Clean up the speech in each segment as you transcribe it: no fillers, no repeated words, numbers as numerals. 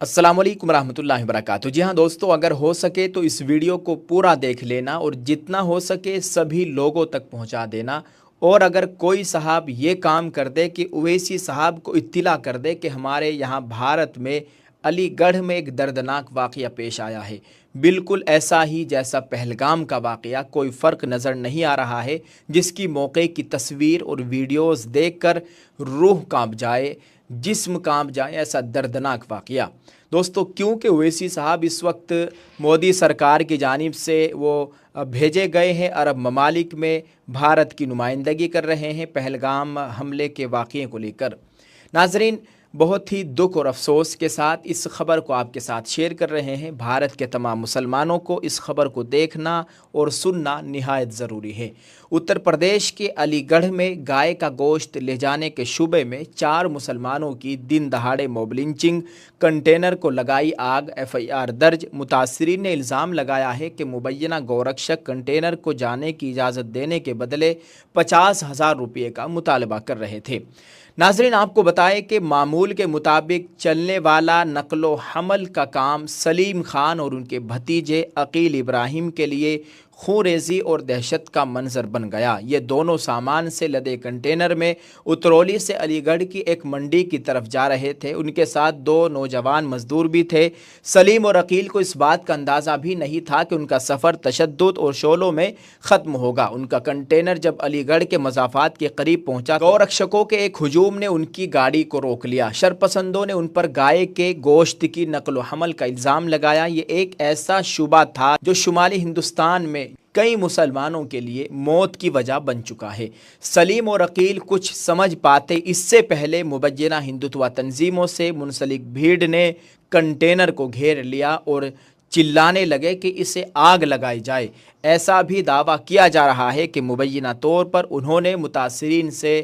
अस्सलाम वालेकुम रहमतुल्लाहि वबरकातुहू। जी हाँ दोस्तों, अगर हो सके तो इस वीडियो को पूरा देख लेना और जितना हो सके सभी लोगों तक पहुंचा देना। और अगर कोई साहब ये काम कर दे कि ओवैसी साहब को इत्तिला कर दे कि हमारे यहाँ भारत में अलीगढ़ में एक दर्दनाक वाक़या पेश आया है, बिल्कुल ऐसा ही जैसा पहलगाम का वाक़या, कोई फ़र्क नज़र नहीं आ रहा है, जिसकी मौके की तस्वीर और वीडियोज़ देखकर रूह कांप जाए, जिस्म कांप जाए, ऐसा दर्दनाक वाक़या। दोस्तों, क्योंकि ओवैसी साहब इस वक्त मोदी सरकार की जानिब से वो भेजे गए हैं, अरब ममालिक में भारत की नुमाइंदगी कर रहे हैं पहलगाम हमले के वाक़े को लेकर। नाजरीन, बहुत ही दुख और अफसोस के साथ इस ख़बर को आपके साथ शेयर कर रहे हैं। भारत के तमाम मुसलमानों को इस ख़बर को देखना और सुनना निहायत ज़रूरी है। उत्तर प्रदेश के अलीगढ़ में गाय का गोश्त ले जाने के शुबे में 4 मुसलमानों की दिन दहाड़े मॉब लिंचिंग, कंटेनर को लगाई आग, FIR दर्ज। मुतासरीन ने इल्ज़ाम लगाया है कि मुबैना गौरक्षक कंटेनर को जाने की इजाज़त देने के बदले 50,000 रुपये का मुतालबा कर रहे थे। नाजरीन, आपको बताएं कि मामूल के मुताबिक चलने वाला नकलो हमल का काम सलीम खान और उनके भतीजे अकील इब्राहिम के लिए खूरेज़ी और दहशत का मंजर बन गया। ये दोनों सामान से लदे कंटेनर में उतरौली से अलीगढ़ की एक मंडी की तरफ जा रहे थे। उनके साथ 2 नौजवान मजदूर भी थे। सलीम और अकील को इस बात का अंदाज़ा भी नहीं था कि उनका सफ़र तशद्दुद और शोलों में ख़त्म होगा। उनका कंटेनर जब अलीगढ़ के मज़ाफ़ात के करीब पहुँचा, गौरक्षकों के एक हुजूम ने उनकी गाड़ी को रोक लिया। शरपसंदों ने उन पर गाय के गोश्त की नकल हमल का इल्ज़ाम लगाया। ये एक ऐसा शुबा था जो शुमाली हिंदुस्तान में कई मुसलमानों के लिए मौत की वजह बन चुका है। सलीम और अकील कुछ समझ पाते इससे पहले मुबज्जिना हिंदुत्व तंजीमों से मुंसलिक भीड़ ने कंटेनर को घेर लिया और चिल्लाने लगे कि इसे आग लगाई जाए। ऐसा भी दावा किया जा रहा है कि मुबैना तौर पर उन्होंने मुतासरीन से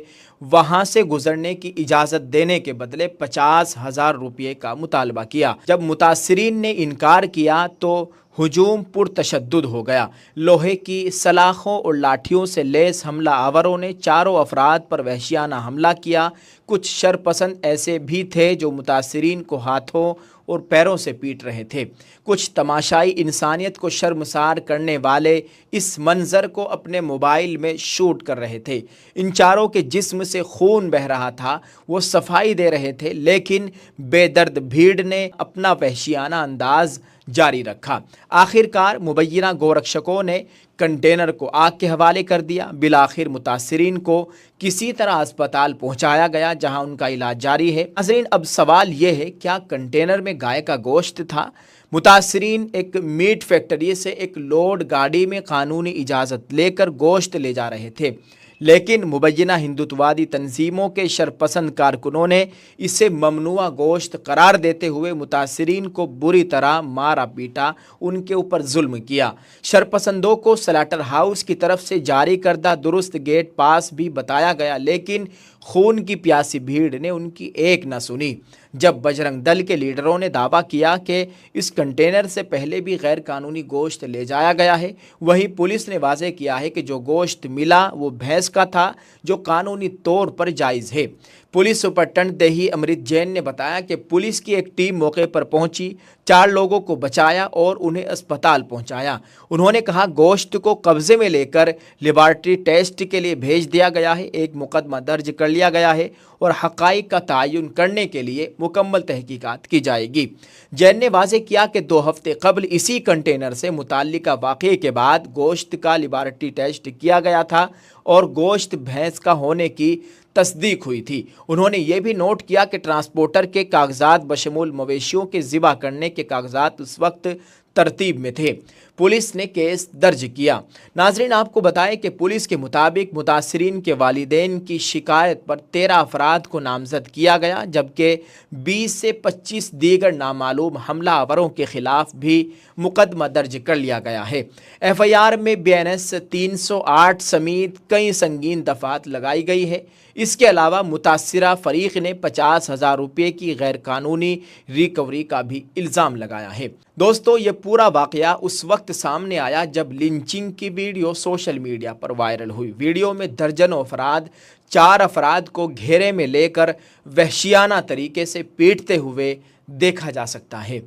वहाँ से गुजरने की इजाज़त देने के बदले 50,000 रुपये का मुतालबा किया। जब मुतासरीन ने इनकार किया तो हुजूम पुरतशद्दुद हो गया। लोहे की सलाखों और लाठियों से लेस हमला आवरों ने चारों अफराद पर वहशियाना हमला किया। कुछ शरपसंद ऐसे भी थे जो मुतासरीन को हाथों और पैरों से पीट रहे थे। कुछ तमाशाई इंसानियत को शर्मसार करने वाले इस मंज़र को अपने मोबाइल में शूट कर रहे थे। इन चारों के जिस्म से खून बह रहा था, वो सफाई दे रहे थे, लेकिन बेदर्द भीड़ ने अपना वहशियाना अंदाज जारी रखा। आखिरकार मुबैना गोरक्षकों ने कंटेनर को आग के हवाले कर दिया। बिलाखिर मुतासरीन को किसी तरह अस्पताल पहुंचाया गया, जहां उनका इलाज जारी है। नाज़रीन, अब सवाल ये है, क्या कंटेनर में गाय का गोश्त था? मुतासरीन एक मीट फैक्ट्री से एक लोड गाड़ी में कानूनी इजाज़त लेकर गोश्त ले जा रहे थे, लेकिन मुबैना हिंदुत्ववादी तंजीमों के शरपसंद कारकुनों ने इसे ममनुआ गोश्त करार देते हुए मुतासरीन को बुरी तरह मारा पीटा, उनके ऊपर जुल्म किया। शरपसंदों को स्लॉटर हाउस की तरफ से जारी करदा दुरुस्त गेट पास भी बताया गया, लेकिन खून की प्यासी भीड़ ने उनकी एक न सुनी। जब बजरंग दल के लीडरों ने दावा किया कि इस कंटेनर से पहले भी गैर कानूनी गोश्त ले जाया गया है, वहीं पुलिस ने वाज़ेह किया है कि जो गोश्त मिला वो भैंस का था, जो कानूनी तौर पर जायज़ है। पुलिस सुपरटेंडेंट देही अमृत जैन ने बताया कि पुलिस की एक टीम मौके पर पहुंची, 4 लोगों को बचाया और उन्हें अस्पताल पहुंचाया। उन्होंने कहा, गोश्त को कब्जे में लेकर लेबॉर्ट्री टेस्ट के लिए भेज दिया गया है, एक मुकदमा दर्ज कर लिया गया है और हक़ाइक़ का तयन करने के लिए मुकम्मल तहकीकात की जाएगी। जैन ने वाज़ेह किया कि 2 हफ्ते कबल इसी कंटेनर से मुताल्लिका वाक़े के बाद गोश्त का लेबॉर्ट्री टेस्ट किया गया था और गोश्त भैंस का होने की तस्दीक हुई थी। उन्होंने ये भी नोट किया कि ट्रांसपोर्टर के कागजात बशमूल मवेशियों के ज़िबा करने के कागजात उस वक्त तरतीब में थे। पुलिस ने केस दर्ज किया। नाजरीन, आपको बताएं कि पुलिस के मुताबिक मुतासरीन के वालिदैन की शिकायत पर 13 अफराद को नामजद किया गया, जबकि 20 से 25 दीगर नामालूम हमला आवरों के खिलाफ भी मुकदमा दर्ज कर लिया गया है। FIR में BNS 308 समेत कई संगीन दफात लगाई गई है। इसके अलावा मुतासिरा फरीक ने 50,000 रुपये की गैर कानूनी रिकवरी का भी इल्ज़ाम लगाया है। दोस्तों, ये पूरा वाक़या उस वक्त सामने आया जब लिंचिंग की वीडियो सोशल मीडिया पर वायरल हुई। वीडियो में दर्जनों अफराद 4 अफराद को घेरे में लेकर वहशियाना तरीके से पीटते हुए देखा जा सकता है।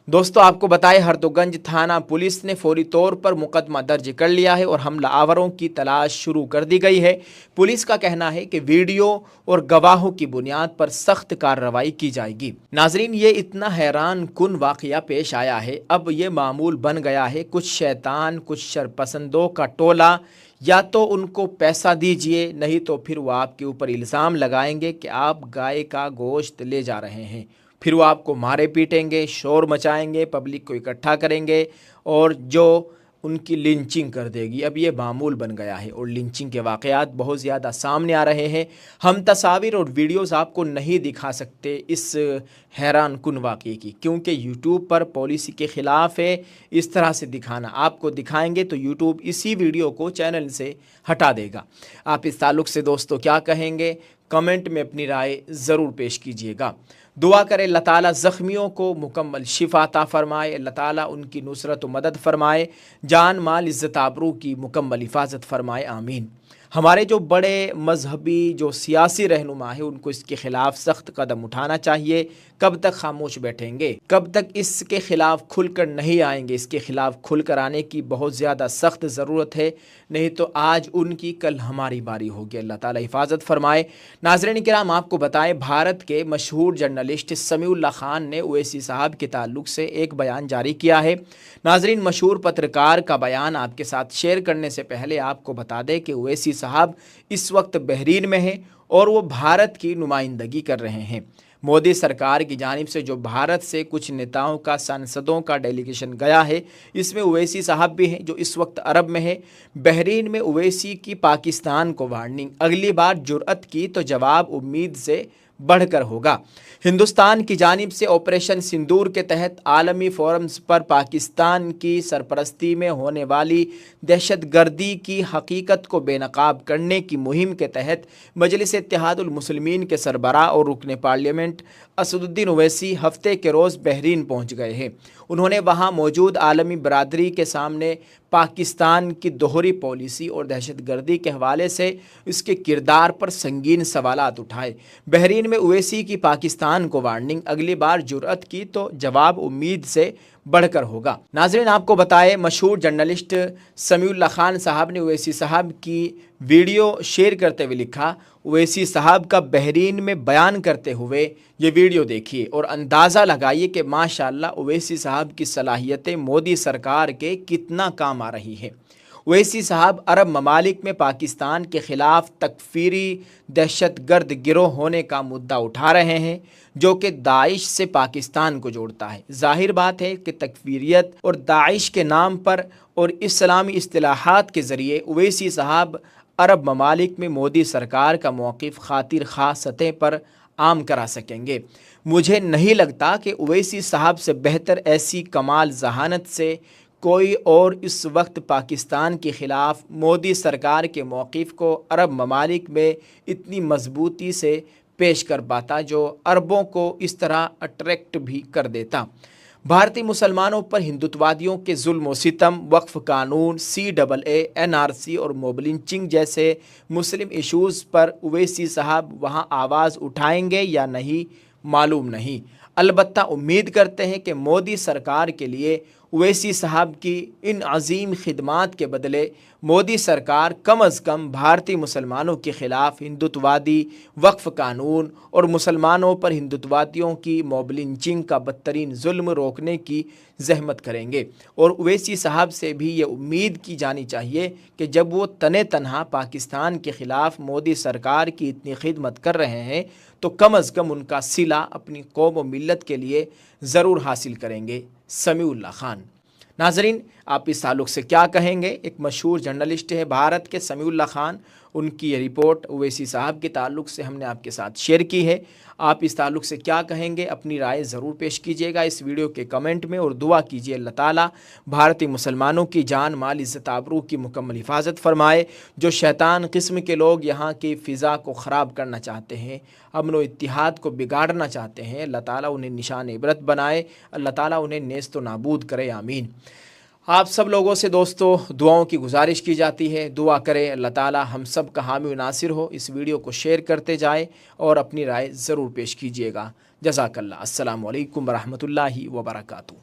दोस्तों आपको बताएं, हरदोगंज थाना पुलिस ने फौरी तौर पर मुकदमा दर्ज कर लिया है और हमलावरों की तलाश शुरू कर दी गई है। पुलिस का कहना है कि वीडियो और गवाहों की बुनियाद पर सख्त कार्रवाई की जाएगी। नाजरीन, ये इतना हैरान कुन वाकया पेश आया है, अब ये मामूल बन गया है। कुछ शैतान, कुछ शरपसंदों का टोला, या तो उनको पैसा दीजिए, नहीं तो फिर वो आपके ऊपर इल्ज़ाम लगाएंगे कि आप गाय का गोश्त ले जा रहे हैं। फिर वो आपको मारे पीटेंगे, शोर मचाएंगे, पब्लिक को इकट्ठा करेंगे और जो उनकी लिंचिंग कर देगी। अब ये मामूल बन गया है और लिंचिंग के वाक़यात बहुत ज़्यादा सामने आ रहे हैं। हम तस्वीर और वीडियोस आपको नहीं दिखा सकते इस हैरान कुन वाक़ये की, क्योंकि यूट्यूब पर पॉलिसी के ख़िलाफ़ है इस तरह से दिखाना। आपको दिखाएंगे तो यूट्यूब इसी वीडियो को चैनल से हटा देगा। आप इस ताल्लुक़ से दोस्तों क्या कहेंगे, कमेंट में अपनी राय ज़रूर पेश कीजिएगा। दुआ करें अल्लाह ताला ज़ख्मियों को मुकम्मल शिफा अता फ़रमाए, अल्लाह ताला उनकी नुसरत व मदद फ़रमाए, जान माल इज़्ज़त आबरू की मुकम्मल हिफाजत फ़रमाए, आमीन। हमारे जो बड़े मजहबी जो सियासी रहनुमा है उनको इसके ख़िलाफ़ सख्त कदम उठाना चाहिए। कब तक खामोश बैठेंगे, कब तक इसके ख़िलाफ़ खुलकर नहीं आएंगे। इसके ख़िलाफ़ खुलकर आने की बहुत ज़्यादा सख्त ज़रूरत है, नहीं तो आज उनकी कल हमारी बारी होगी। अल्लाह ताला हिफाजत फ़रमाए। नाज़रीन किराम, आपको बताएं, भारत के मशहूर जर्नलिस्ट समीउल्लाह खान ने ओवैसी साहब के ताल्लुक़ से एक बयान जारी किया है। नाज़रीन, मशहूर पत्रकार का बयान आपके साथ शेयर करने से पहले आपको बता दें कि ओवैसी साहब इस वक्त बहरीन में हैं और वो भारत की नुमाइंदगी कर रहे हैं। मोदी सरकार की जानिब से जो भारत से कुछ नेताओं का, सांसदों का डेलीगेशन गया है, इसमें ओवैसी साहब भी हैं जो इस वक्त अरब में है। बहरीन में ओवैसी की पाकिस्तान को वार्निंग, अगली बार जुर्अत की तो जवाब उम्मीद से बढ़कर होगा। हिंदुस्तान की जानिब से ऑपरेशन सिंदूर के तहत आलमी फोरम्स पर पाकिस्तान की सरपरस्ती में होने वाली दहशतगर्दी की हकीकत को बेनकाब करने की मुहिम के तहत मजलिस इत्तेहादुल मुस्लिमीन के सरबराह और रुकन पार्लियामेंट असदुद्दीन ओवैसी हफ्ते के रोज़ बहरीन पहुँच गए हैं। उन्होंने वहाँ मौजूद आलमी बरादरी के सामने पाकिस्तान की दोहरी पॉलिसी और दहशतगर्दी के हवाले से इसके किरदार पर संगीन सवालात उठाए। बहरीन में ओवैसी की पाकिस्तान को वार्निंग, अगली बार जुर्अत की तो जवाब उम्मीद से बढ़कर होगा। नाज़रीन आपको बताएं, मशहूर जर्नलिस्ट समीउल्लाह खान साहब ने ओवैसी साहब की वीडियो शेयर करते हुए लिखा, ओवैसी साहब का बहरीन में बयान करते हुए ये वीडियो देखिए और अंदाज़ा लगाइए कि माशाअल्लाह ओवैसी साहब की सलाहियतें मोदी सरकार के कितना काम आ रही है। ओवैसी साहब अरब ममालिक में पाकिस्तान के ख़िलाफ़ तकफ़ीरी दहशतगर्द गिरोह होने का मुद्दा उठा रहे हैं, जो कि दाइश से पाकिस्तान को जोड़ता है। ज़ाहिर बात है कि तकफ़ीरियत और दाइश के नाम पर और इस्लामी इस्तिलाहात के ज़रिए ओवैसी साहब अरब ममालिक में मोदी सरकार का मौक़िफ़ खातिर ख़ां सतह पर आम करा सकेंगे। मुझे नहीं लगता कि ओवैसी साहब से बेहतर ऐसी कमाल जहानत से कोई और इस वक्त पाकिस्तान के ख़िलाफ़ मोदी सरकार के मौक़िफ़ को अरब ममालिक में इतनी मजबूती से पेश कर पाता, जो अरबों को इस तरह अट्रैक्ट भी कर देता। भारतीय मुसलमानों पर हिंदुत्ववादियों के जुल्म व सितम, वक्फ कानून, CAA, NRC और मोब लिंचिंग जैसे मुस्लिम इशूज़ पर ओवैसी साहब वहाँ आवाज़ उठाएंगे या नहीं मालूम नहीं। अलबत्ता उम्मीद करते हैं कि मोदी सरकार के लिए ओवैसी साहब की इन अजीम खिदमात के बदले मोदी सरकार कम अज़ कम भारतीय मुसलमानों के ख़िलाफ़ हिंदुत्ववादी वक्फ कानून और मुसलमानों पर हिंदुत्ववादियों की मोब लिंचिंग का बदतरीन जुल्म रोकने की ज़हमत करेंगे। और ओवैसी साहब से भी ये उम्मीद की जानी चाहिए कि जब वो तने तनहा पाकिस्तान के ख़िलाफ़ मोदी सरकार की इतनी खिदमत कर रहे हैं तो कम अज़ कम उनका सिला अपनी कौम व मिल्लत के लिए ज़रूर हासिल करेंगे। समीउल्लाह खान। नाज़रीन आप इस ताल्लुक़ से क्या कहेंगे? एक मशहूर जर्नलिस्ट है भारत के समीउल्लाह खान, उनकी ये रिपोर्ट ओवैसी साहब के ताल्लुक़ से हमने आपके साथ शेयर की है। आप इस ताल्लुक़ से क्या कहेंगे? अपनी राय ज़रूर पेश कीजिएगा इस वीडियो के कमेंट में और दुआ कीजिए अल्लाह ताला भारतीय मुसलमानों की जान माल इज़्ज़त आबरू की मुकम्मल हिफाजत फ़रमाए। जो शैतान किस्म के लोग यहाँ की फ़िज़ा को ख़राब करना चाहते हैं, अमन व इत्तिहाद को बिगाड़ना चाहते हैं, अल्लाह ताला उन्हें निशान इबरत बनाए, अल्लाह ताला उन्हें नेस्त व नाबूद करे, आमीन। آپ سب لوگوں سے دوستو دعاؤں کی گزارش کی جاتی ہے، دعا کریں اللہ تعالی ہم سب کا حامی و ناصر ہو۔ اس ویڈیو کو شیئر کرتے جائیں اور اپنی رائے ضرور پیش کیجیے گا۔ جزاک اللہ۔ السلام علیکم ورحمۃ اللہ وبرکاتہ۔